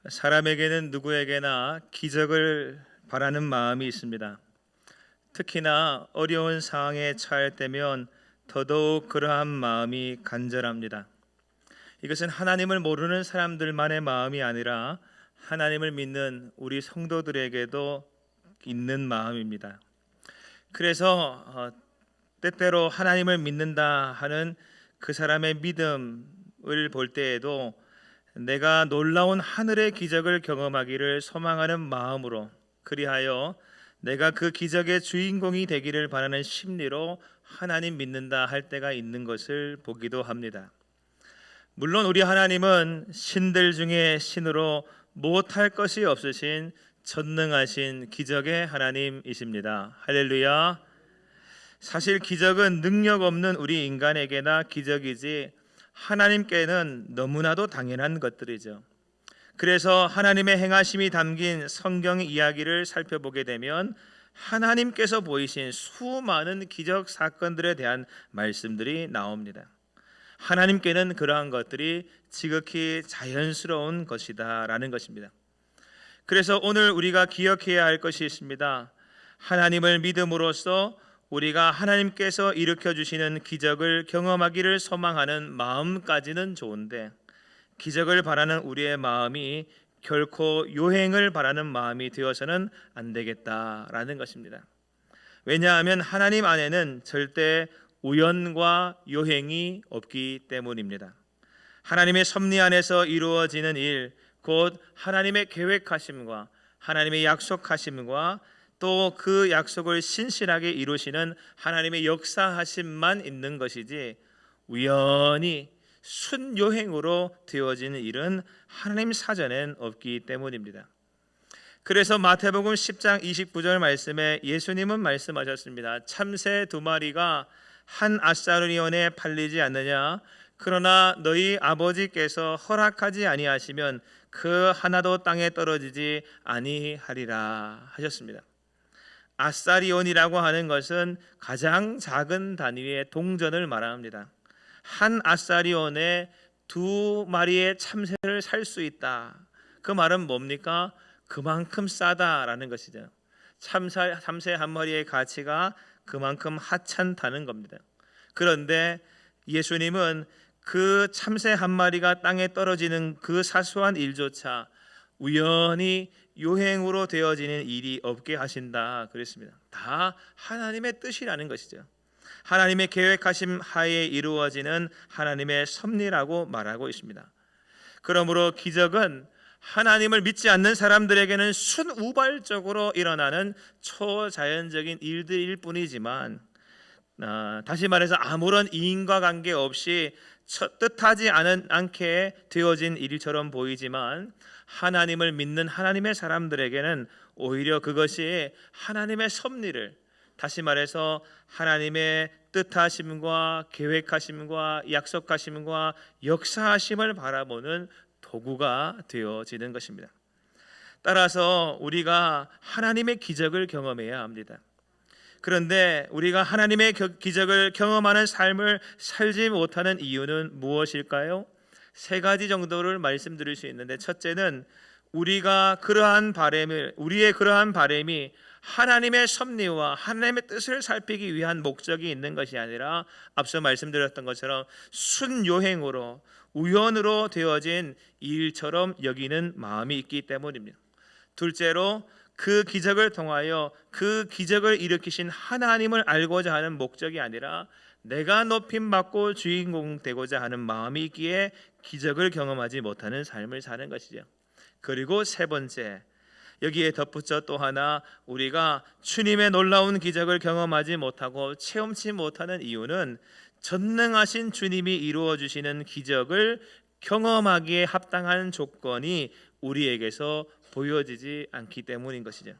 사람에게는 누구에게나 기적을 바라는 마음이 있습니다. 특히나 어려운 상황에 처할 때면 더더욱 그러한 마음이 간절합니다. 이것은 하나님을 모르는 사람들만의 마음이 아니라 하나님을 믿는 우리 성도들에게도 있는 마음입니다. 그래서 때때로 하나님을 믿는다 하는 그 사람의 믿음을 볼 때에도 내가 놀라운 하늘의 기적을 경험하기를 소망하는 마음으로, 그리하여 내가 그 기적의 주인공이 되기를 바라는 심리로 하나님 믿는다 할 때가 있는 것을 보기도 합니다. 물론 우리 하나님은 신들 중에 신으로 못할 것이 없으신 전능하신 기적의 하나님이십니다. 할렐루야. 사실 기적은 능력 없는 우리 인간에게나 기적이지 하나님께는 너무나도 당연한 것들이죠. 그래서 하나님의 행하심이 담긴 성경 이야기를 살펴보게 되면 하나님께서 보이신 수많은 기적 사건들에 대한 말씀들이 나옵니다. 하나님께는 그러한 것들이 지극히 자연스러운 것이다라는 것입니다. 그래서 오늘 우리가 기억해야 할 것이 있습니다. 하나님을 믿음으로써 우리가 하나님께서 일으켜 주시는 기적을 경험하기를 소망하는 마음까지는 좋은데, 기적을 바라는 우리의 마음이 결코 요행을 바라는 마음이 되어서는 안 되겠다라는 것입니다. 왜냐하면 하나님 안에는 절대 우연과 요행이 없기 때문입니다. 하나님의 섭리 안에서 이루어지는 일, 곧 하나님의 계획하심과 하나님의 약속하심과 또 그 약속을 신실하게 이루시는 하나님의 역사하심만 있는 것이지, 우연히 순요행으로 되어지는 일은 하나님 사전엔 없기 때문입니다. 그래서 마태복음 10장 29절 말씀에 예수님은 말씀하셨습니다. 참새 2마리가 한 앗사르니온에 팔리지 않느냐? 그러나 너희 아버지께서 허락하지 아니하시면 그 하나도 땅에 떨어지지 아니하리라 하셨습니다. 앗사리온이라고 하는 것은 가장 작은 단위의 동전을 말합니다. 한 앗사리온에 2마리의 참새를 살 수 있다. 그 말은 뭡니까? 그만큼 싸다라는 것이죠. 참새 한 마리의 가치가 그만큼 하찮다는 겁니다. 그런데 예수님은 그 참새 한 마리가 땅에 떨어지는 그 사소한 일조차 우연히 요행으로 되어지는 일이 없게 하신다 그랬습니다. 다 하나님의 뜻이라는 것이죠. 하나님의 계획하심 하에 이루어지는 하나님의 섭리라고 말하고 있습니다. 그러므로 기적은 하나님을 믿지 않는 사람들에게는 순우발적으로 일어나는 초자연적인 일들일 뿐이지만, 다시 말해서 아무런 인과관계 없이 뜻하지 않게 되어진 일처럼 보이지만, 하나님을 믿는 하나님의 사람들에게는 오히려 그것이 하나님의 섭리를, 다시 말해서 하나님의 뜻하심과 계획하심과 약속하심과 역사하심을 바라보는 도구가 되어지는 것입니다. 따라서 우리가 하나님의 기적을 경험해야 합니다. 그런데 우리가 하나님의 기적을 경험하는 삶을 살지 못하는 이유는 무엇일까요? 3가지 정도를 말씀드릴 수 있는데, 첫째는 우리의 그러한 바람이 하나님의 섭리와 하나님의 뜻을 살피기 위한 목적이 있는 것이 아니라 앞서 말씀드렸던 것처럼 순요행으로 우연으로 되어진 일처럼 여기는 마음이 있기 때문입니다. 둘째로 그 기적을 통하여 그 기적을 일으키신 하나님을 알고자 하는 목적이 아니라 내가 높임받고 주인공 되고자 하는 마음이 있기에 기적을 경험하지 못하는 삶을 사는 것이죠. 그리고 3번째, 여기에 덧붙여 또 하나, 우리가 주님의 놀라운 기적을 경험하지 못하고 체험치 못하는 이유는 전능하신 주님이 이루어 주시는 기적을 경험하기에 합당한 조건이 우리에게서 보여지지 않기 때문인 것이죠.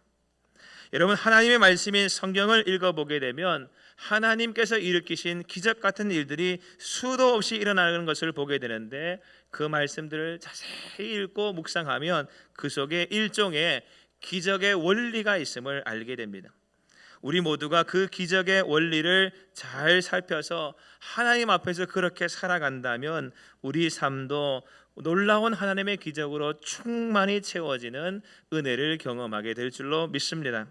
여러분, 하나님의 말씀인 성경을 읽어보게 되면 하나님께서 일으키신 기적 같은 일들이 수도 없이 일어나는 것을 보게 되는데, 그 말씀들을 자세히 읽고 묵상하면 그 속에 일종의 기적의 원리가 있음을 알게 됩니다. 우리 모두가 그 기적의 원리를 잘 살펴서 하나님 앞에서 그렇게 살아간다면 우리 삶도 놀라운 하나님의 기적으로 충만히 채워지는 은혜를 경험하게 될 줄로 믿습니다.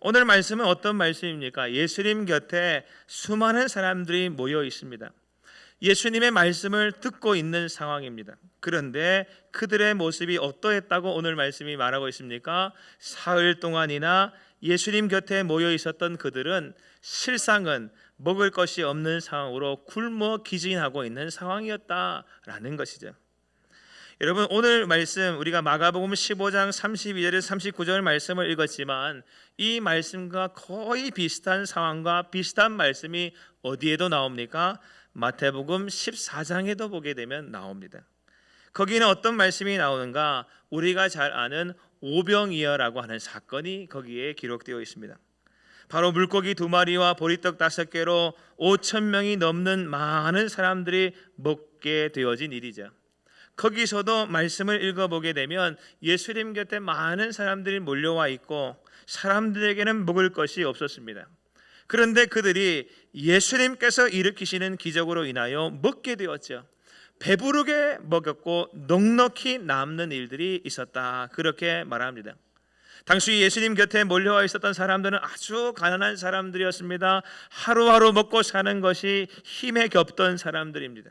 오늘 말씀은 어떤 말씀입니까? 예수님 곁에 수많은 사람들이 모여 있습니다. 예수님의 말씀을 듣고 있는 상황입니다. 그런데 그들의 모습이 어떠했다고 오늘 말씀이 말하고 있습니까? 사흘 동안이나 예수님 곁에 모여 있었던 그들은 실상은 먹을 것이 없는 상황으로 굶어 기진하고 있는 상황이었다라는 것이죠. 여러분, 오늘 말씀 우리가 마가복음 15장 32절에서 39절 말씀을 읽었지만 이 말씀과 거의 비슷한 상황과 비슷한 말씀이 어디에도 나옵니까? 마태복음 14장에도 보게 되면 나옵니다. 거기는 어떤 말씀이 나오는가? 우리가 잘 아는 오병이어라고 하는 사건이 거기에 기록되어 있습니다. 바로 물고기 2마리와 보리떡 5개로 5,000명이 넘는 많은 사람들이 먹게 되어진 일이죠. 거기서도 말씀을 읽어보게 되면 예수님 곁에 많은 사람들이 몰려와 있고 사람들에게는 먹을 것이 없었습니다. 그런데 그들이 예수님께서 일으키시는 기적으로 인하여 먹게 되었죠. 배부르게 먹였고 넉넉히 남는 일들이 있었다, 그렇게 말합니다. 당시 예수님 곁에 몰려와 있었던 사람들은 아주 가난한 사람들이었습니다. 하루하루 먹고 사는 것이 힘에 겹던 사람들입니다.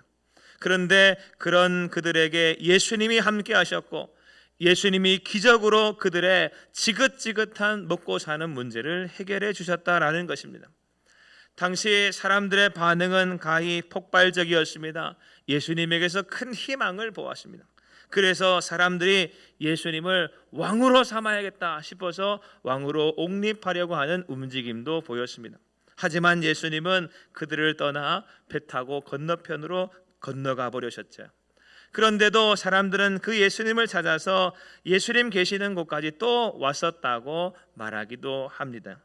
그런데 그런 그들에게 예수님이 함께 하셨고 예수님이 기적으로 그들의 지긋지긋한 먹고 사는 문제를 해결해 주셨다라는 것입니다. 당시 사람들의 반응은 가히 폭발적이었습니다. 예수님에게서 큰 희망을 보았습니다. 그래서 사람들이 예수님을 왕으로 삼아야겠다 싶어서 왕으로 옹립하려고 하는 움직임도 보였습니다. 하지만 예수님은 그들을 떠나 배 타고 건너편으로 건너가 버리셨죠. 그런데도 사람들은 그 예수님을 찾아서 예수님 계시는 곳까지 또 왔었다고 말하기도 합니다.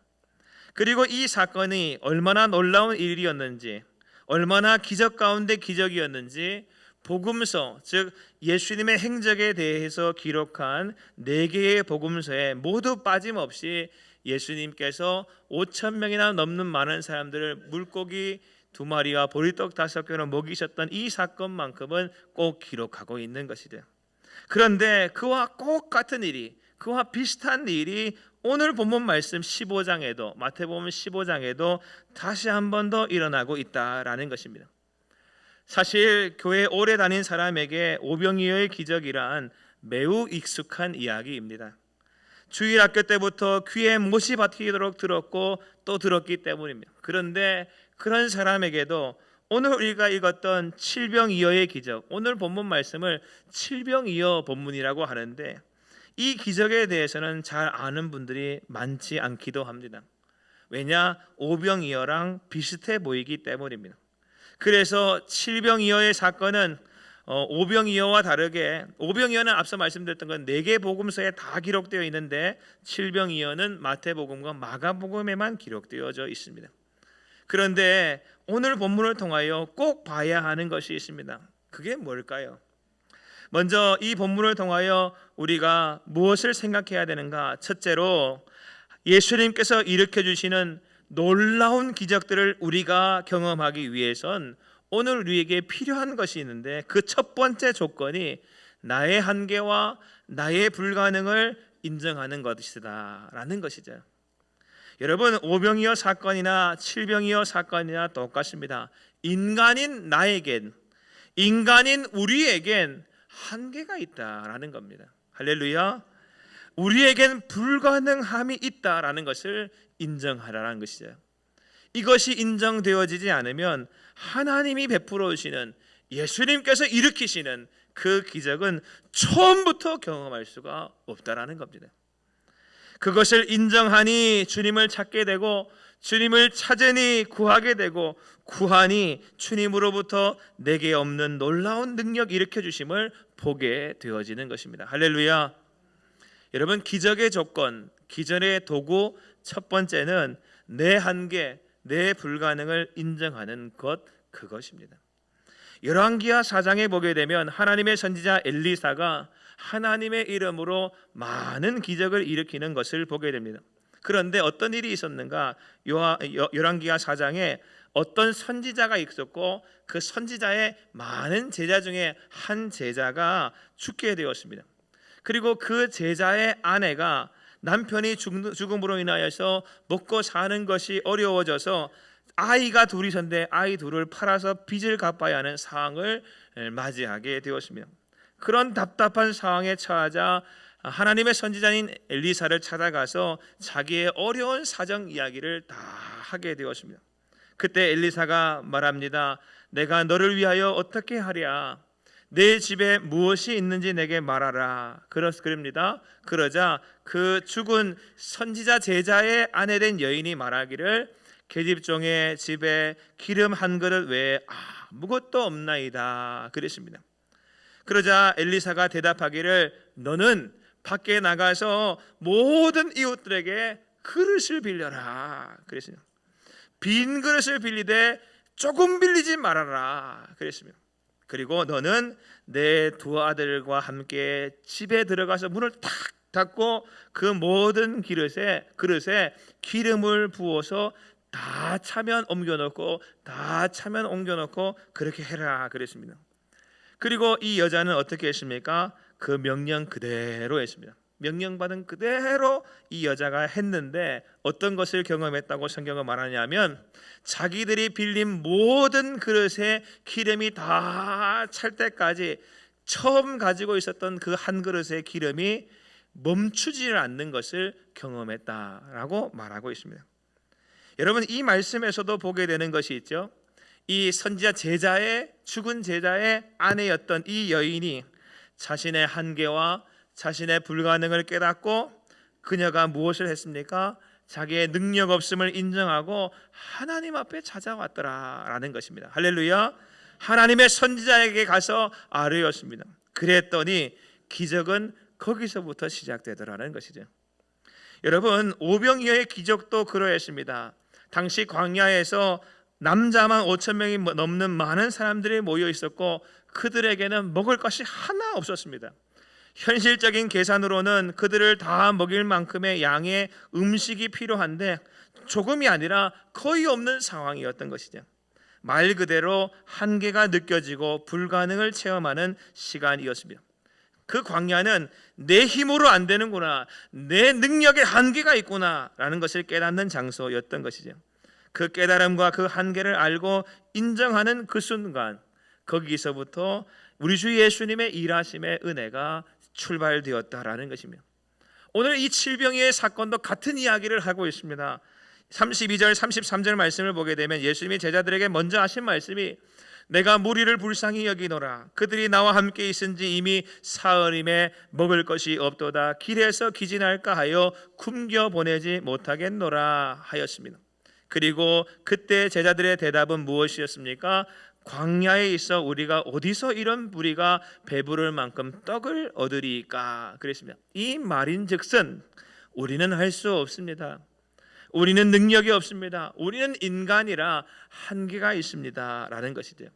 그리고 이 사건이 얼마나 놀라운 일이었는지, 얼마나 기적 가운데 기적이었는지 복음서, 즉 예수님의 행적에 대해서 기록한 4개의 복음서에 모두 빠짐없이 예수님께서 5,000명이나 넘는 많은 사람들을 물고기 2마리와 보리떡 5개로 먹이셨던 이 사건만큼은 꼭 기록하고 있는 것이죠. 그런데 그와 꼭 같은 일이, 그와 비슷한 일이 오늘 본문 말씀 15장에도, 마태복음 15장에도 다시 한 번 더 일어나고 있다라는 것입니다. 사실 교회 오래 다닌 사람에게 오병이어의 기적이란 매우 익숙한 이야기입니다. 주일 학교 때부터 귀에 못이 박히도록 들었고 또 들었기 때문입니다. 그런데 그런 사람에게도 오늘 우리가 읽었던 칠병이어의 기적, 오늘 본문 말씀을 칠병이어 본문이라고 하는데 이 기적에 대해서는 잘 아는 분들이 많지 않기도 합니다. 왜냐? 오병이어랑 비슷해 보이기 때문입니다. 그래서 칠병이어의 사건은 오병이어와 다르게, 오병이어는 앞서 말씀드렸던 건 4개 복음서에 다 기록되어 있는데 칠병이어는 마태복음과 마가복음에만 기록되어져 있습니다. 그런데 오늘 본문을 통하여 꼭 봐야 하는 것이 있습니다. 그게 뭘까요? 먼저 이 본문을 통하여 우리가 무엇을 생각해야 되는가? 첫째로 예수님께서 일으켜 주시는 놀라운 기적들을 우리가 경험하기 위해선 오늘 우리에게 필요한 것이 있는데 그 첫 번째 조건이 나의 한계와 나의 불가능을 인정하는 것이다라는 것이죠. 여러분, 오병이어 사건이나 칠병이어 사건이나 똑같습니다. 인간인 나에겐, 인간인 우리에겐 한계가 있다라는 겁니다. 할렐루야. 우리에겐 불가능함이 있다라는 것을 인정하라는 것이죠. 이것이 인정되어지지 않으면 하나님이 베풀어 주시는, 예수님께서 일으키시는 그 기적은 처음부터 경험할 수가 없다라는 겁니다. 그것을 인정하니 주님을 찾게 되고, 주님을 찾으니 구하게 되고, 구하니 주님으로부터 내게 없는 놀라운 능력 일으켜 주심을 보게 되어지는 것입니다. 할렐루야. 여러분, 기적의 조건, 기적의 도구 첫 번째는 내 한계, 내 불가능을 인정하는 것, 그것입니다. 열왕기하 4장에 보게 되면 하나님의 선지자 엘리사가 하나님의 이름으로 많은 기적을 일으키는 것을 보게 됩니다. 그런데 어떤 일이 있었는가? 열왕기하 4장에 어떤 선지자가 있었고 그 선지자의 많은 제자 중에 한 제자가 죽게 되었습니다. 그리고 그 제자의 아내가 남편이 죽음으로 인하여서 먹고 사는 것이 어려워져서 아이가 둘이선데 아이 둘을 팔아서 빚을 갚아야 하는 상황을 맞이하게 되었습니다. 그런 답답한 상황에 처하자 하나님의 선지자인 엘리사를 찾아가서 자기의 어려운 사정 이야기를 다 하게 되었습니다. 그때 엘리사가 말합니다. 내가 너를 위하여 어떻게 하랴? 내 집에 무엇이 있는지 내게 말하라. 그럽니다. 그러자 그 죽은 선지자 제자의 아내된 여인이 말하기를 계집종의 집에 기름 한 그릇 외에 아무것도 없나이다 그랬습니다. 그러자 엘리사가 대답하기를 너는 밖에 나가서 모든 이웃들에게 그릇을 빌려라 그랬습니다. 빈 그릇을 빌리되 조금 빌리지 말아라 그랬습니다. 그리고 너는 내 두 아들과 함께 집에 들어가서 문을 탁 닫고 그 모든 그릇에 기름을 부어서 다 차면 옮겨놓고 다 차면 옮겨놓고 그렇게 해라 그랬습니다. 그리고 이 여자는 어떻게 했습니까? 그 명령 그대로 했습니다. 명령받은 그대로 이 여자가 했는데 어떤 것을 경험했다고 성경은 말하냐면 자기들이 빌린 모든 그릇에 기름이 다 찰 때까지 처음 가지고 있었던 그 한 그릇의 기름이 멈추지를 않는 것을 경험했다라고 말하고 있습니다. 여러분 이 말씀에서도 보게 되는 것이 있죠. 이 선지자 죽은 제자의 아내였던 이 여인이 자신의 한계와 자신의 불가능을 깨닫고 그녀가 무엇을 했습니까? 자기의 능력 없음을 인정하고 하나님 앞에 찾아왔더라라는 것입니다. 할렐루야. 하나님의 선지자에게 가서 아뢰었습니다. 그랬더니 기적은 거기서부터 시작되더라는 것이죠. 여러분 오병이어의 기적도 그러했습니다. 당시 광야에서 남자만 5천 명이 넘는 많은 사람들이 모여 있었고 그들에게는 먹을 것이 하나 없었습니다. 현실적인 계산으로는 그들을 다 먹일 만큼의 양의 음식이 필요한데 조금이 아니라 거의 없는 상황이었던 것이죠. 말 그대로 한계가 느껴지고 불가능을 체험하는 시간이었습니다. 그 광야는 내 힘으로 안 되는구나, 내 능력에 한계가 있구나 라는 것을 깨닫는 장소였던 것이죠. 그 깨달음과 그 한계를 알고 인정하는 그 순간 거기서부터 우리 주 예수님의 일하심의 은혜가 출발되었다라는 것입니다. 오늘 이 칠병이의 사건도 같은 이야기를 하고 있습니다. 32절 33절 말씀을 보게 되면 예수님이 제자들에게 먼저 하신 말씀이 내가 무리를 불쌍히 여기노라. 그들이 나와 함께 있은지 이미 사흘임에 먹을 것이 없도다. 길에서 기진할까 하여 굶겨 보내지 못하겠노라 하였습니다. 그리고 그때 제자들의 대답은 무엇이었습니까? 광야에 있어 우리가 어디서 이런 무리가 배부를 만큼 떡을 얻으리까 그랬습니다. 이 말인즉슨 우리는 할 수 없습니다. 우리는 능력이 없습니다. 우리는 인간이라 한계가 있습니다 라는 것이죠.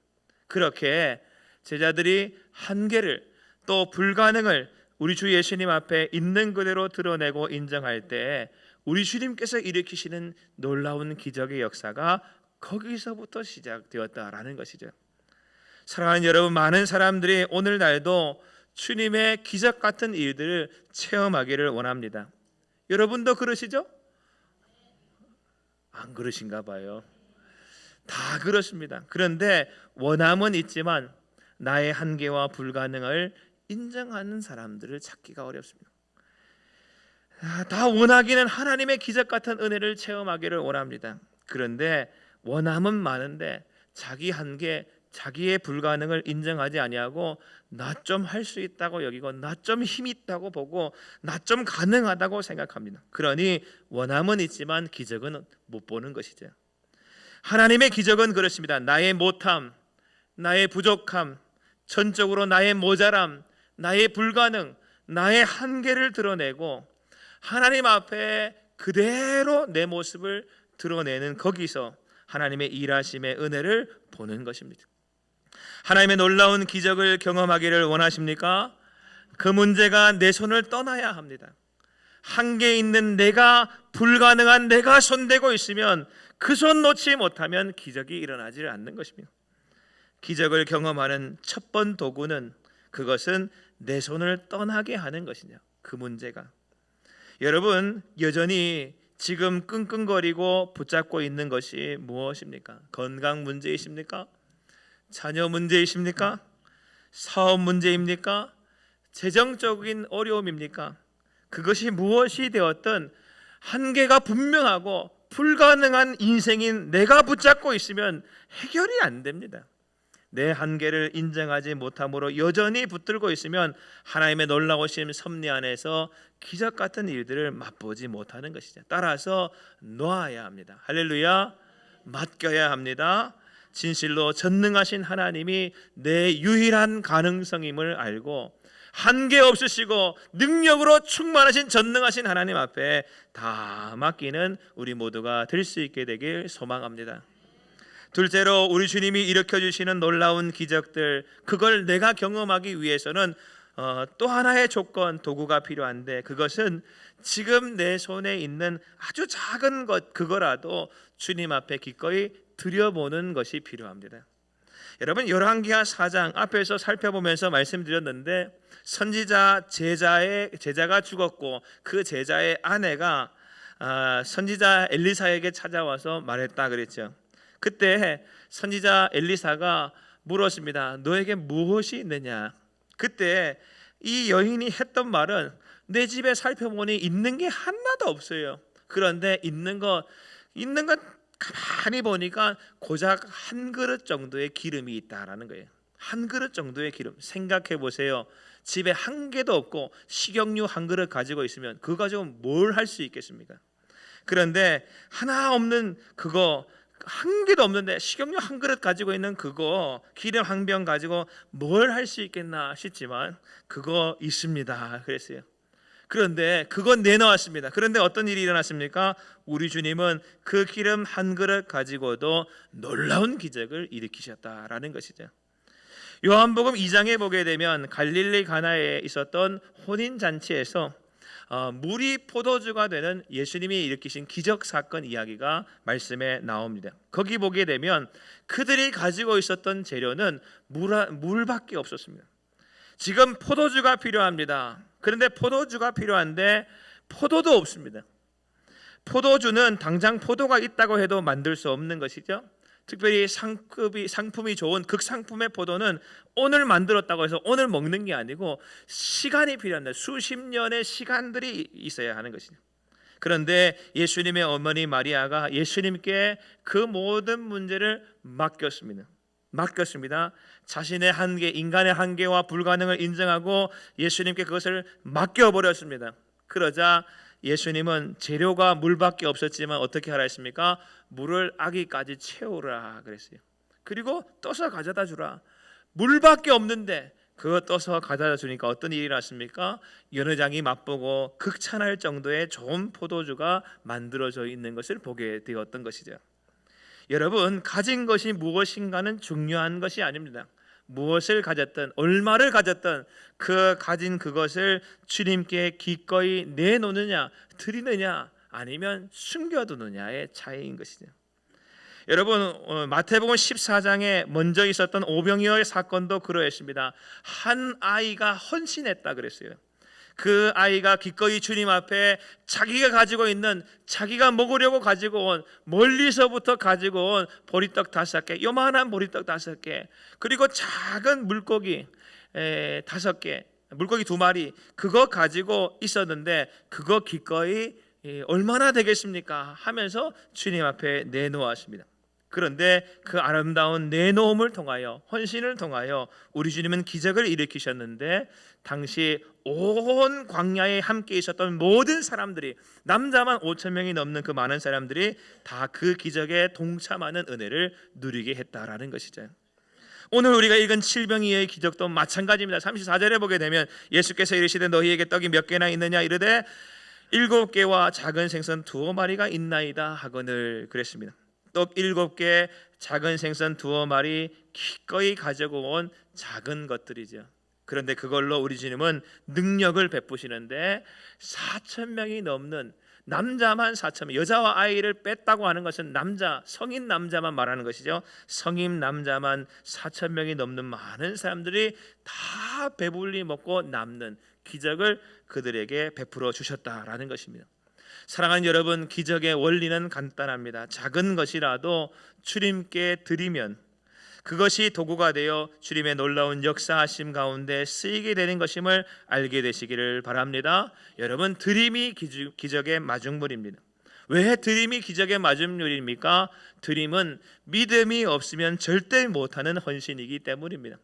그렇게 제자들이 한계를 또 불가능을 우리 주 예수님 앞에 있는 그대로 드러내고 인정할 때 우리 주님께서 일으키시는 놀라운 기적의 역사가 거기서부터 시작되었다라는 것이죠. 사랑하는 여러분, 많은 사람들이 오늘날도 주님의 기적 같은 일들을 체험하기를 원합니다. 여러분도 그러시죠? 안 그러신가 봐요. 다 그렇습니다. 그런데 원함은 있지만 나의 한계와 불가능을 인정하는 사람들을 찾기가 어렵습니다. 다 원하기는 하나님의 기적 같은 은혜를 체험하기를 원합니다. 그런데 원함은 많은데 자기 한계, 자기의 불가능을 인정하지 아니하고 나 좀 할 수 있다고 여기고 나 좀 힘 있다고 보고 나 좀 가능하다고 생각합니다. 그러니 원함은 있지만 기적은 못 보는 것이죠. 하나님의 기적은 그렇습니다. 나의 못함, 나의 부족함, 전적으로 나의 모자람, 나의 불가능, 나의 한계를 드러내고 하나님 앞에 그대로 내 모습을 드러내는 거기서 하나님의 일하심의 은혜를 보는 것입니다. 하나님의 놀라운 기적을 경험하기를 원하십니까? 그 문제가 내 손을 떠나야 합니다. 한계 있는 내가, 불가능한 내가 손대고 있으면 그 손 놓지 못하면 기적이 일어나지 않는 것입니다. 기적을 경험하는 첫 번 도구는 그것은 내 손을 떠나게 하는 것이냐, 그 문제가. 여러분, 여전히 지금 끙끙거리고 붙잡고 있는 것이 무엇입니까? 건강 문제이십니까? 자녀 문제이십니까? 사업 문제입니까? 재정적인 어려움입니까? 그것이 무엇이 되었든 한계가 분명하고 불가능한 인생인 내가 붙잡고 있으면 해결이 안 됩니다. 내 한계를 인정하지 못함으로 여전히 붙들고 있으면 하나님의 놀라우신 섭리 안에서 기적 같은 일들을 맛보지 못하는 것이죠. 따라서 놓아야 합니다. 할렐루야. 맡겨야 합니다. 진실로 전능하신 하나님이 내 유일한 가능성임을 알고 한계 없으시고 능력으로 충만하신 전능하신 하나님 앞에 다 맡기는 우리 모두가 될 수 있게 되길 소망합니다. 둘째로, 우리 주님이 일으켜주시는 놀라운 기적들, 그걸 내가 경험하기 위해서는 또 하나의 조건, 도구가 필요한데, 그것은 지금 내 손에 있는 아주 작은 것, 그거라도 주님 앞에 기꺼이 드려보는 것이 필요합니다. 여러분, 열왕기하 4장 앞에서 살펴보면서 말씀드렸는데, 선지자 제자가 죽었고 그 제자의 아내가 선지자 엘리사에게 찾아와서 말했다 그랬죠. 그때 선지자 엘리사가 물었습니다. 너에게 무엇이 있느냐? 그때 이 여인이 했던 말은, 내 집에 살펴보니 있는 게 하나도 없어요. 그런데 있는 것 가만히 보니까 고작 한 그릇 정도의 기름이 있다라는 거예요. 한 그릇 정도의 기름. 생각해 보세요. 집에 한 개도 없고 식용유 한 그릇 가지고 있으면 그거 가지고 뭘 할 수 있겠습니까? 그런데 하나 없는 그거, 한 개도 없는데 식용유 한 그릇 가지고 있는 그거, 기름 한 병 가지고 뭘 할 수 있겠나 싶지만 그거 있습니다 그랬어요. 그런데 그건 내놓았습니다. 그런데 어떤 일이 일어났습니까? 우리 주님은 그 기름 한 그릇 가지고도 놀라운 기적을 일으키셨다라는 것이죠. 요한복음 2장에 보게 되면 갈릴리 가나에 있었던 혼인잔치에서 물이 포도주가 되는 예수님이 일으키신 기적 사건 이야기가 말씀에 나옵니다. 거기 보게 되면 그들이 가지고 있었던 재료는 물밖에 없었습니다. 지금 포도주가 필요합니다. 그런데 포도주가 필요한데 포도도 없습니다. 포도주는 당장 포도가 있다고 해도 만들 수 없는 것이죠. 특별히 상품이 좋은 극상품의 포도는 오늘 만들었다고 해서 오늘 먹는 게 아니고 시간이 필요합니다. 수십 년의 시간들이 있어야 하는 것이죠. 그런데 예수님의 어머니 마리아가 예수님께 그 모든 문제를 맡겼습니다. 자신의 한계, 인간의 한계와 불가능을 인정하고 예수님께 그것을 맡겨버렸습니다. 그러자 예수님은 재료가 물밖에 없었지만 어떻게 하라 했습니까? 물을 아기까지 채우라 그랬어요. 그리고 떠서 가져다 주라. 물밖에 없는데 그거 떠서 가져다 주니까 어떤 일이 났습니까? 여러 장이 맛보고 극찬할 정도의 좋은 포도주가 만들어져 있는 것을 보게 되었던 것이죠. 여러분, 가진 것이 무엇인가는 중요한 것이 아닙니다. 무엇을 가졌든 얼마를 가졌든 그 가진 그것을 주님께 기꺼이 내놓느냐, 드리느냐, 아니면 숨겨두느냐의 차이인 것이죠. 여러분, 마태복음 14장에 먼저 있었던 오병이어의 사건도 그러했습니다. 한 아이가 헌신했다 그랬어요. 그 아이가 기꺼이 주님 앞에 자기가 가지고 있는, 자기가 먹으려고 가지고 온, 멀리서부터 가지고 온 보리떡 5개, 요만한 보리떡 5개, 그리고 작은 물고기 5개, 물고기 2마리, 그거 가지고 있었는데 그거 기꺼이 얼마나 되겠습니까? 하면서 주님 앞에 내놓았습니다. 그런데 그 아름다운 내놓음을 통하여, 헌신을 통하여 우리 주님은 기적을 일으키셨는데, 당시 온 광야에 함께 있었던 모든 사람들이, 남자만 5,000명이 넘는 그 많은 사람들이 다 그 기적에 동참하는 은혜를 누리게 했다라는 것이죠. 오늘 우리가 읽은 칠병이의 기적도 마찬가지입니다. 34절에 보게 되면 예수께서 이르시되 너희에게 떡이 몇 개나 있느냐 이르되 7개와 작은 생선 2마리가 있나이다 하거늘 그랬습니다. 떡 7개, 작은 생선 2마리, 기꺼이 가지고 온 작은 것들이죠. 그런데 그걸로 우리 주님은 능력을 베푸시는데 4,000명이 넘는 남자만 4,000명, 여자와 아이를 뺐다고 하는 것은 남자, 성인 남자만 말하는 것이죠. 성인 남자만 4,000명이 넘는 많은 사람들이 다 배불리 먹고 남는 기적을 그들에게 베풀어 주셨다라는 것입니다. 사랑하는 여러분, 기적의 원리는 간단합니다. 작은 것이라도 주님께 드리면 그것이 도구가 되어 주님의 놀라운 역사하심 가운데 쓰이게 되는 것임을 알게 되시기를 바랍니다. 여러분, 드림이 기적의 마중물입니다. 왜 드림이 기적의 마중물입니까? 드림은 믿음이 없으면 절대 못하는 헌신이기 때문입니다.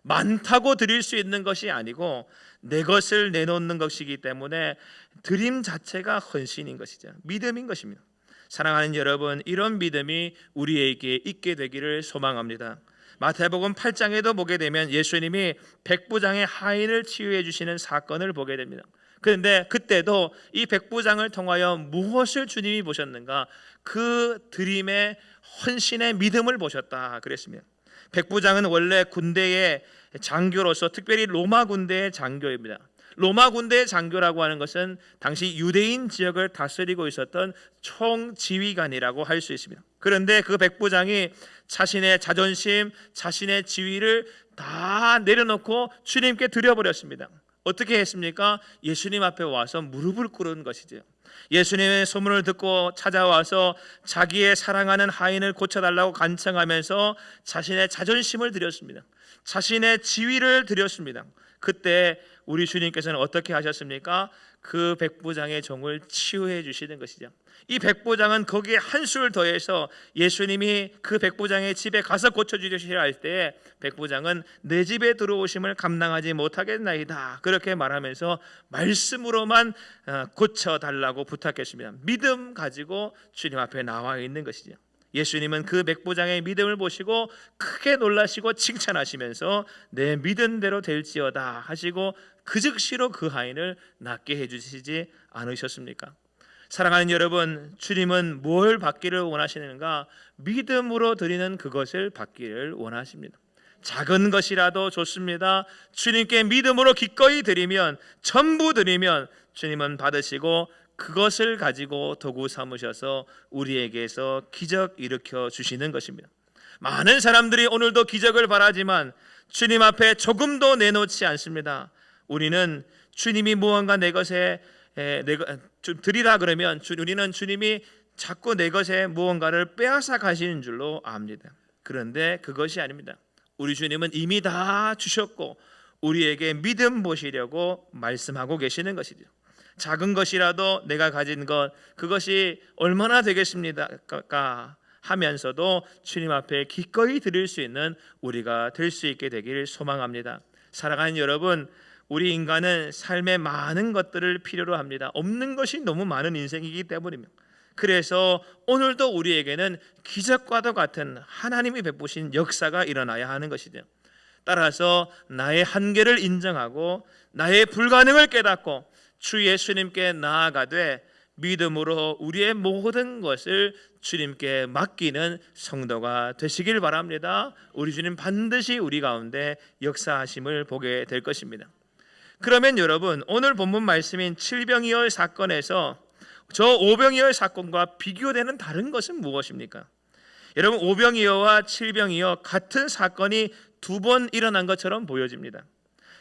많다고 드릴 수 있는 것이 아니고 내 것을 내놓는 것이기 때문에 드림 자체가 헌신인 것이죠. 믿음인 것입니다. 사랑하는 여러분, 이런 믿음이 우리에게 있게 되기를 소망합니다. 마태복음 8장에도 보게 되면 예수님이 백부장의 하인을 치유해 주시는 사건을 보게 됩니다. 그런데 그때도 이 백부장을 통하여 무엇을 주님이 보셨는가? 그 드림의 헌신의 믿음을 보셨다 그랬습니다. 백부장은 원래 군대의 장교로서 특별히 로마 군대의 장교입니다. 로마 군대의 장교라고 하는 것은 당시 유대인 지역을 다스리고 있었던 총지휘관이라고 할 수 있습니다. 그런데 그 백부장이 자신의 자존심, 자신의 지위를 다 내려놓고 주님께 드려버렸습니다. 어떻게 했습니까? 예수님 앞에 와서 무릎을 꿇은 것이죠. 예수님의 소문을 듣고 찾아와서 자기의 사랑하는 하인을 고쳐달라고 간청하면서 자신의 자존심을 드렸습니다. 자신의 지위를 드렸습니다. 그때 우리 주님께서는 어떻게 하셨습니까? 그 백부장의 종을 치유해 주시는 것이죠. 이 백부장은 거기에 한 수를 더해서 예수님이 그 백부장의 집에 가서 고쳐주시라 할 때 백부장은 내 집에 들어오심을 감당하지 못하겠나이다 그렇게 말하면서 말씀으로만 고쳐달라고 부탁했습니다. 믿음 가지고 주님 앞에 나와 있는 것이죠. 예수님은 그 백부장의 믿음을 보시고 크게 놀라시고 칭찬하시면서 내 믿은 대로 될지어다 하시고 그 즉시로 그 하인을 낫게 해주시지 않으셨습니까? 사랑하는 여러분, 주님은 뭘 받기를 원하시는가? 믿음으로 드리는 그것을 받기를 원하십니다. 작은 것이라도 좋습니다. 주님께 믿음으로 기꺼이 드리면, 전부 드리면 주님은 받으시고 그것을 가지고 도구 삼으셔서 우리에게서 기적 일으켜 주시는 것입니다. 많은 사람들이 오늘도 기적을 바라지만 주님 앞에 조금도 내놓지 않습니다. 우리는 주님이 무언가 내 것에 좀 드리라 그러면 우리는 주님이 자꾸 내 것에 무언가를 빼앗아 가시는 줄로 압니다. 그런데 그것이 아닙니다. 우리 주님은 이미 다 주셨고 우리에게 믿음 보시려고 말씀하고 계시는 것이죠. 작은 것이라도 내가 가진 것 그것이 얼마나 되겠습니까? 하면서도 주님 앞에 기꺼이 드릴 수 있는 우리가 될 수 있게 되기를 소망합니다. 사랑하는 여러분, 우리 인간은 삶에 많은 것들을 필요로 합니다. 없는 것이 너무 많은 인생이기 때문입니다. 그래서 오늘도 우리에게는 기적과도 같은 하나님이 베푸신 역사가 일어나야 하는 것이죠. 따라서 나의 한계를 인정하고 나의 불가능을 깨닫고 주 예수님께 나아가되 믿음으로 우리의 모든 것을 주님께 맡기는 성도가 되시길 바랍니다. 우리 주님 반드시 우리 가운데 역사하심을 보게 될 것입니다. 그러면 여러분, 오늘 본문 말씀인 칠병이어 사건에서 저 오병이어 사건과 비교되는 다른 것은 무엇입니까? 여러분, 오병이어와 칠병이어 같은 사건이 두 번 일어난 것처럼 보여집니다.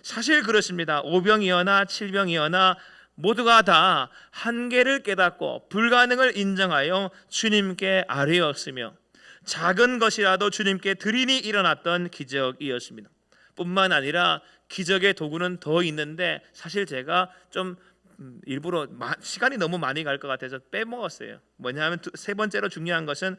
사실 그렇습니다. 오병이어나 칠병이어나 모두가 다 한계를 깨닫고 불가능을 인정하여 주님께 아뢰었으며 작은 것이라도 주님께 드리니 일어났던 기적이었습니다. 뿐만 아니라 기적의 도구는 더 있는데 사실 제가 좀 일부러 시간이 너무 많이 갈 것 같아서 빼먹었어요. 뭐냐면 세 번째로 중요한 것은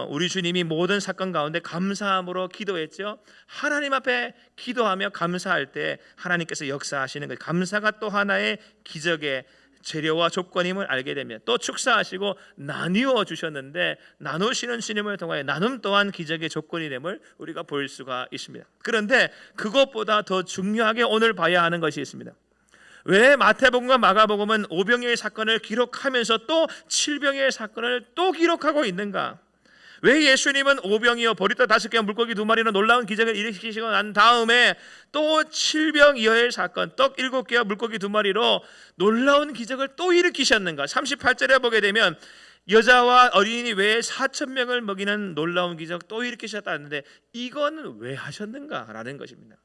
우리 주님이 모든 사건 가운데 감사함으로 기도했죠. 하나님 앞에 기도하며 감사할 때 하나님께서 역사하시는 것, 감사가 또 하나의 기적의 재료와 조건임을 알게 되면 또 축사하시고 나누어 주셨는데 나누시는 주님을 통하여 나눔 또한 기적의 조건이 됨을 우리가 볼 수가 있습니다. 그런데 그것보다 더 중요하게 오늘 봐야 하는 것이 있습니다. 왜 마태복음과 마가복음은 오병이어의 사건을 기록하면서 또 칠병이어의 사건을 또 기록하고 있는가? 왜 예수님은 오병이어 보리떡 5개와 물고기 2마리로 놀라운 기적을 일으키시고 난 다음에 또 칠병이어의 사건, 떡 7개와 물고기 2마리로 놀라운 기적을 또 일으키셨는가? 38절에 보게 되면 여자와 어린이 외에 4,000명을 먹이는 놀라운 기적 또 일으키셨다는데 이건 왜 하셨는가라는 것입니다.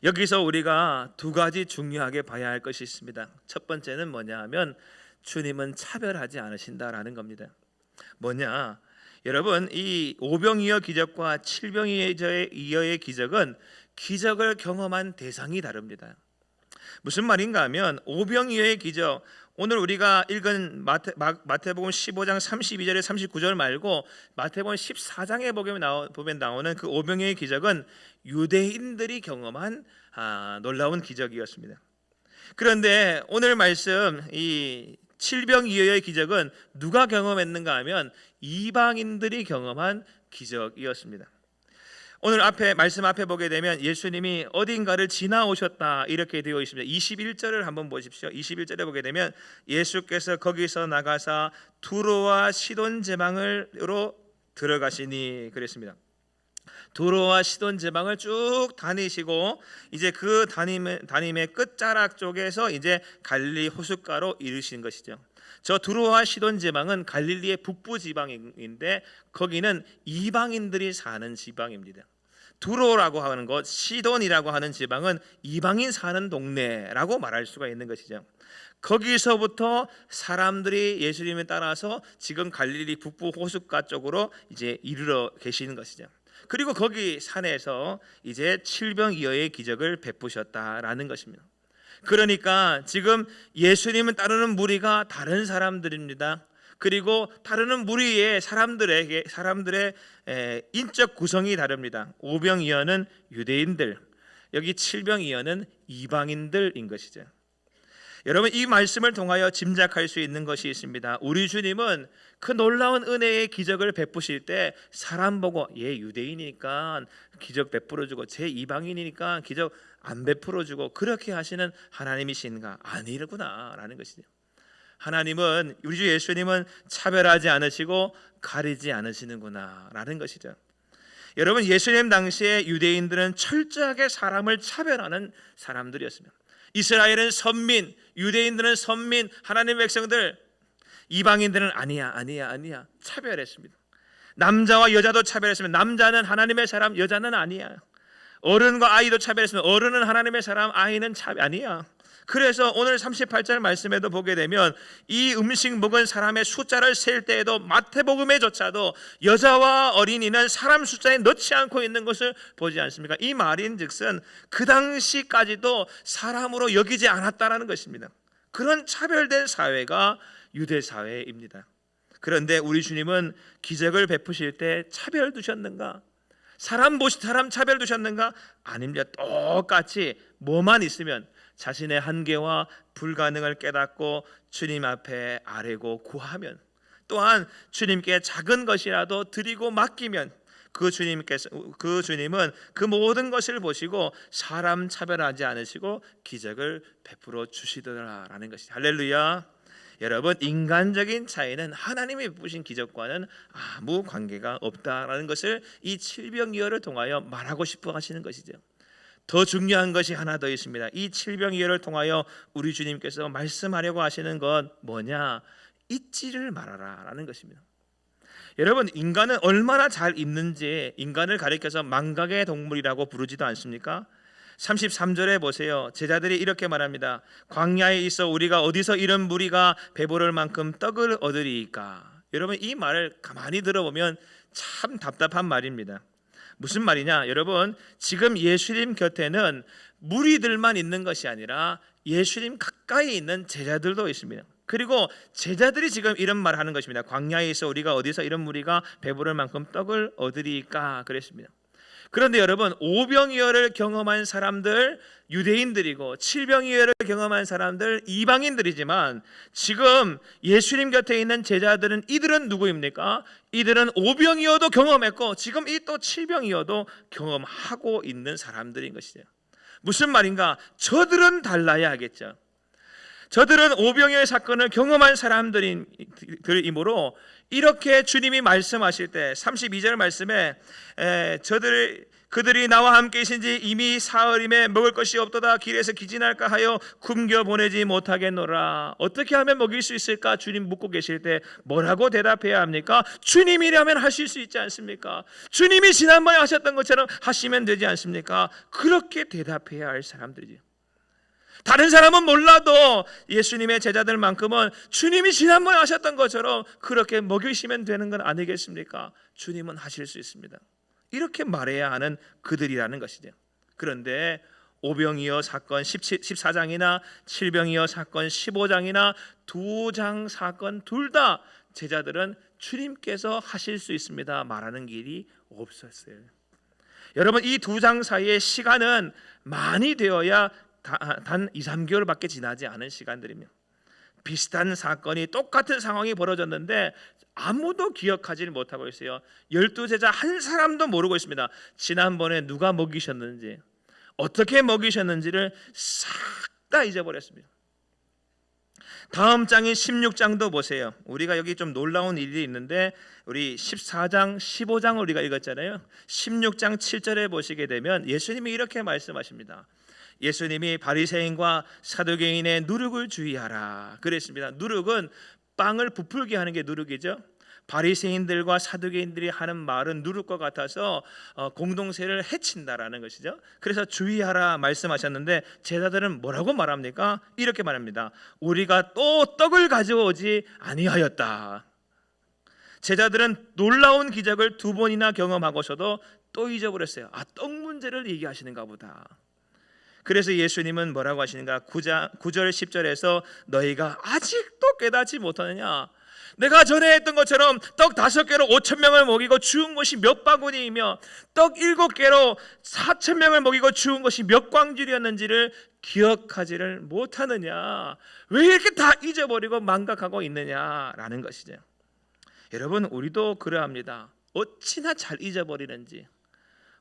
여기서 우리가 두 가지 중요하게 봐야 할 것이 있습니다. 첫 번째는 뭐냐 하면 주님은 차별하지 않으신다라는 겁니다. 뭐냐? 여러분, 이 오병이어 기적과 칠병이어의 기적은 기적을 경험한 대상이 다릅니다. 무슨 말인가 하면 오병이어의 기적, 오늘 우리가 읽은 마태복음 15장 32절에 39절 말고 마태복음 14장에 보면 나오는 그 오병이어의 기적은 유대인들이 경험한 놀라운 기적이었습니다. 그런데 오늘 말씀 이 칠병이어의 기적은 누가 경험했는가 하면 이방인들이 경험한 기적이었습니다. 오늘 말씀 앞에 보게 되면 예수님이 어딘가를 지나오셨다 이렇게 되어 있습니다. 21절을 한번 보십시오. 21절에 보게 되면 예수께서 거기서 나가사 두로와 시돈 지방으로 들어가시니 그랬습니다. 두로와 시돈 지방을 쭉 다니시고 이제 그 다님의 끝자락 쪽에서 이제 갈릴리 호숫가로 이르신 것이죠. 저 두로와 시돈 지방은 갈릴리의 북부 지방인데 거기는 이방인들이 사는 지방입니다. 두로라고 하는 것, 시돈이라고 하는 지방은 이방인 사는 동네라고 말할 수가 있는 것이죠. 거기서부터 사람들이 예수님을 따라서 지금 갈릴리 북부 호숫가 쪽으로 이제 이르러 계시는 것이죠. 그리고 거기 산에서 이제 칠병이어의 기적을 베푸셨다라는 것입니다. 그러니까 지금 예수님을 따르는 무리가 다른 사람들입니다. 그리고 따르는 무리의 사람들의 인적 구성이 다릅니다. 오병이어는 유대인들, 여기 칠병이어는 이방인들인 것이죠. 여러분, 이 말씀을 통하여 짐작할 수 있는 것이 있습니다. 우리 주님은 그 놀라운 은혜의 기적을 베푸실 때 사람 보고 얘 유대인이니까 기적 베풀어주고 제 이방인이니까 기적 안 베풀어주고 그렇게 하시는 하나님이신가? 아니구나라는 것이죠. 하나님은, 우리 주 예수님은 차별하지 않으시고 가리지 않으시는구나라는 것이죠. 여러분, 예수님 당시에 유대인들은 철저하게 사람을 차별하는 사람들이었습니다. 이스라엘은 선민, 유대인들은 선민, 하나님의 백성들, 이방인들은 아니야 차별했습니다. 남자와 여자도 차별했습니다. 남자는 하나님의 사람, 여자는 아니야. 어른과 아이도 차별했습니다. 어른은 하나님의 사람, 아이는 아니야. 그래서 오늘 38절 말씀에도 보게 되면 이 음식 먹은 사람의 숫자를 셀 때에도 마태복음에조차도 여자와 어린이는 사람 숫자에 넣지 않고 있는 것을 보지 않습니까? 이 말인즉슨 그 당시까지도 사람으로 여기지 않았다라는 것입니다. 그런 차별된 사회가 유대 사회입니다. 그런데 우리 주님은 기적을 베푸실 때 차별 두셨는가? 사람 차별 두셨는가? 아닙니다. 똑같이 뭐만 있으면 자신의 한계와 불가능을 깨닫고 주님 앞에 아뢰고 구하면, 또한 주님께 작은 것이라도 드리고 맡기면 그 주님은 그 모든 것을 보시고 사람 차별하지 않으시고 기적을 베풀어 주시더라라는 것이죠. 할렐루야. 여러분, 인간적인 차이는 하나님이 베푸신 기적과는 아무 관계가 없다라는 것을 이 칠병이어를 통하여 말하고 싶어 하시는 것이죠. 더 중요한 것이 하나 더 있습니다. 이 칠병이어를 통하여 우리 주님께서 말씀하려고 하시는 건 뭐냐? 잊지를 말아라라는 것입니다. 여러분, 인간은 얼마나 잘 잊는지 인간을 가리켜서 망각의 동물이라고 부르지도 않습니까? 33절에 보세요. 제자들이 이렇게 말합니다. 광야에 있어 우리가 어디서 이런 무리가 배부를 만큼 떡을 얻으리이까? 여러분, 이 말을 가만히 들어보면 참 답답한 말입니다. 무슨 말이냐? 여러분, 지금 예수님 곁에는 무리들만 있는 것이 아니라 예수님 가까이 있는 제자들도 있습니다. 그리고 제자들이 지금 이런 말을 하는 것입니다. 광야에 있어 우리가 어디서 이런 무리가 배부를 만큼 떡을 얻으리까? 그랬습니다. 그런데 여러분, 오병이어를 경험한 사람들 유대인들이고 칠병이어를 경험한 사람들 이방인들이지만 지금 예수님 곁에 있는 제자들은 이들은 누구입니까? 이들은 오병이어도 경험했고 지금 이 또 칠병이어도 경험하고 있는 사람들인 것이죠. 무슨 말인가? 저들은 달라야 하겠죠. 저들은 오병이어의 사건을 경험한 사람들이므로 이렇게 주님이 말씀하실 때 32절 말씀에 그들이 나와 함께 계신지 이미 사흘임에 먹을 것이 없도다 길에서 기진할까 하여 굶겨 보내지 못하겠노라. 어떻게 하면 먹일 수 있을까? 주님 묻고 계실 때 뭐라고 대답해야 합니까? 주님이라면 하실 수 있지 않습니까? 주님이 지난번에 하셨던 것처럼 하시면 되지 않습니까? 그렇게 대답해야 할 사람들이지. 다른 사람은 몰라도 예수님의 제자들만큼은 주님이 지난번에 하셨던 것처럼 그렇게 먹이시면 되는 건 아니겠습니까? 주님은 하실 수 있습니다. 이렇게 말해야 하는 그들이라는 것이죠. 그런데 오병이어 사건 14장이나 칠병이어 사건 15장이나 2장 사건 둘 다 제자들은 주님께서 하실 수 있습니다 말하는 길이 없었어요. 여러분, 이 2장 사이의 시간은 많이 되어야 단 2, 3개월밖에 지나지 않은 시간들이며 비슷한 사건이 똑같은 상황이 벌어졌는데 아무도 기억하지 못하고 있어요. 12제자 한 사람도 모르고 있습니다. 지난번에 누가 먹이셨는지, 어떻게 먹이셨는지를 싹 다 잊어버렸습니다. 다음 장인 16장도 보세요. 우리가 여기 좀 놀라운 일이 있는데 우리 14장, 15장을 우리가 읽었잖아요. 16장 7절에 보시게 되면 예수님이 이렇게 말씀하십니다. 예수님이 바리새인과 사두개인의 누룩을 주의하라 그랬습니다. 누룩은 빵을 부풀게 하는 게 누룩이죠. 바리새인들과 사두개인들이 하는 말은 누룩과 같아서 공동체를 해친다라는 것이죠. 그래서 주의하라 말씀하셨는데 제자들은 뭐라고 말합니까? 이렇게 말합니다. 우리가 또 떡을 가져오지 아니하였다. 제자들은 놀라운 기적을 2번이나 경험하고서도 또 잊어버렸어요. 떡 문제를 얘기하시는가 보다. 그래서 예수님은 뭐라고 하시는가? 9절 10절에서 너희가 아직도 깨닫지 못하느냐? 내가 전에 했던 것처럼 떡 5개로 5,000명을 먹이고 주운 것이 몇 바구니이며 떡 7개로 4,000명을 먹이고 주운 것이 몇 광줄이었는지를 기억하지를 못하느냐? 왜 이렇게 다 잊어버리고 망각하고 있느냐라는 것이죠. 여러분, 우리도 그러합니다. 어찌나 잘 잊어버리는지,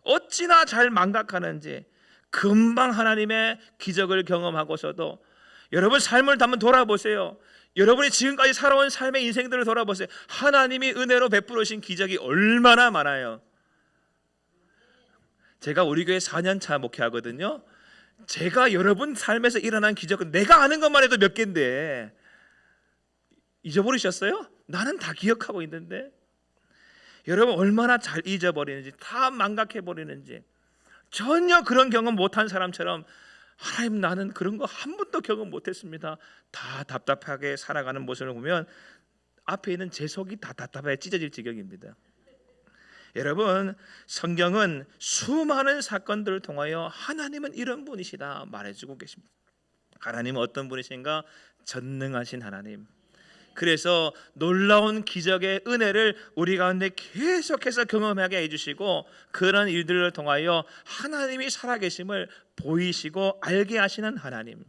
어찌나 잘 망각하는지 금방 하나님의 기적을 경험하고서도 여러분 삶을 한번 돌아보세요. 여러분이 지금까지 살아온 삶의 인생들을 돌아보세요. 하나님이 은혜로 베풀으신 기적이 얼마나 많아요. 제가 우리 교회 4년차 목회하거든요. 제가 여러분 삶에서 일어난 기적은 내가 아는 것만 해도 몇 개인데 잊어버리셨어요? 나는 다 기억하고 있는데. 여러분 얼마나 잘 잊어버리는지, 다 망각해버리는지, 전혀 그런 경험 못한 사람처럼 하나님 나는 그런 거 한 번도 경험 못했습니다. 다 답답하게 살아가는 모습을 보면 앞에 있는 제 속이 다 답답해 찢어질 지경입니다. 여러분, 성경은 수많은 사건들을 통하여 하나님은 이런 분이시다 말해주고 계십니다. 하나님은 어떤 분이신가? 전능하신 하나님. 그래서 놀라운 기적의 은혜를 우리 가운데 계속해서 경험하게 해주시고 그런 일들을 통하여 하나님이 살아계심을 보이시고 알게 하시는 하나님.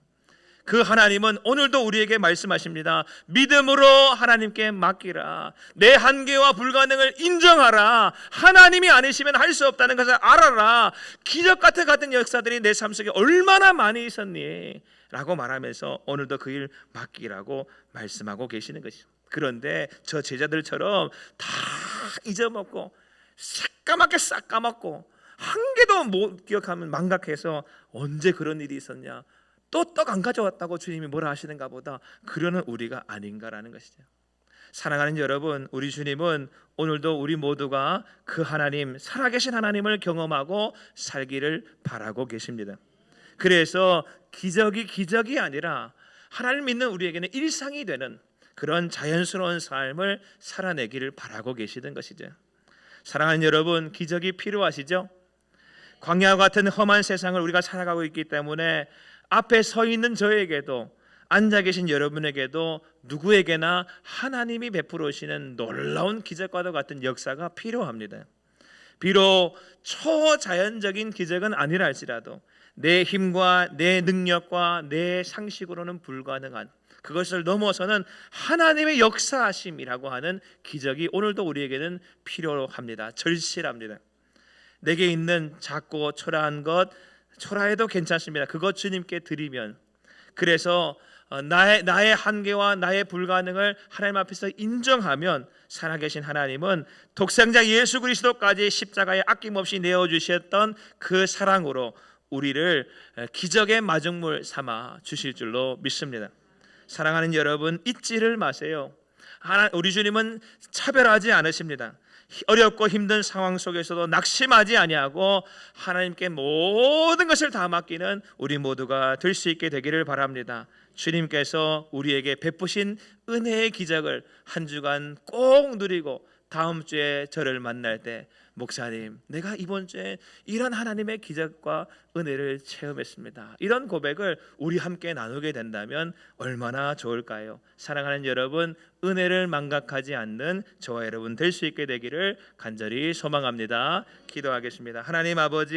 그 하나님은 오늘도 우리에게 말씀하십니다. 믿음으로 하나님께 맡기라. 내 한계와 불가능을 인정하라. 하나님이 아니시면 할 수 없다는 것을 알아라. 기적 같은 역사들이 내 삶 속에 얼마나 많이 있었니? 라고 말하면서 오늘도 그 일 맡기라고 말씀하고 계시는 것이죠. 그런데 저 제자들처럼 다 잊어먹고 새까맣게 싹 까먹고 한 개도 못 기억하면 망각해서 언제 그런 일이 있었냐, 또 떡 안 가져왔다고 주님이 뭐라 하시는가 보다, 그러는 우리가 아닌가라는 것이죠. 사랑하는 여러분, 우리 주님은 오늘도 우리 모두가 그 하나님, 살아계신 하나님을 경험하고 살기를 바라고 계십니다. 그래서 기적이 아니라 하나님 믿는 우리에게는 일상이 되는 그런 자연스러운 삶을 살아내기를 바라고 계시던 것이죠. 사랑하는 여러분, 기적이 필요하시죠? 광야와 같은 험한 세상을 우리가 살아가고 있기 때문에 앞에 서 있는 저에게도, 앉아 계신 여러분에게도, 누구에게나 하나님이 베풀으시는 놀라운 기적과도 같은 역사가 필요합니다. 비록 초자연적인 기적은 아니라 할지라도 내 힘과 내 능력과 내 상식으로는 불가능한, 그것을 넘어서는 하나님의 역사하심이라고 하는 기적이 오늘도 우리에게는 필요합니다. 절실합니다. 내게 있는 작고 초라한 것, 초라해도 괜찮습니다. 그것 주님께 드리면, 그래서 나의 한계와 나의 불가능을 하나님 앞에서 인정하면 살아계신 하나님은 독생자 예수 그리스도까지 십자가에 아낌없이 내어주셨던 그 사랑으로 우리를 기적의 마중물 삼아 주실 줄로 믿습니다. 사랑하는 여러분, 잊지를 마세요. 우리 주님은 차별하지 않으십니다. 어렵고 힘든 상황 속에서도 낙심하지 아니하고 하나님께 모든 것을 다 맡기는 우리 모두가 될 수 있게 되기를 바랍니다. 주님께서 우리에게 베푸신 은혜의 기적을 한 주간 꼭 누리고 다음 주에 저를 만날 때, 목사님, 내가 이번 주에 이런 하나님의 기적과 은혜를 체험했습니다, 이런 고백을 우리 함께 나누게 된다면 얼마나 좋을까요? 사랑하는 여러분, 은혜를 망각하지 않는 저와 여러분 될 수 있게 되기를 간절히 소망합니다. 기도하겠습니다. 하나님 아버지,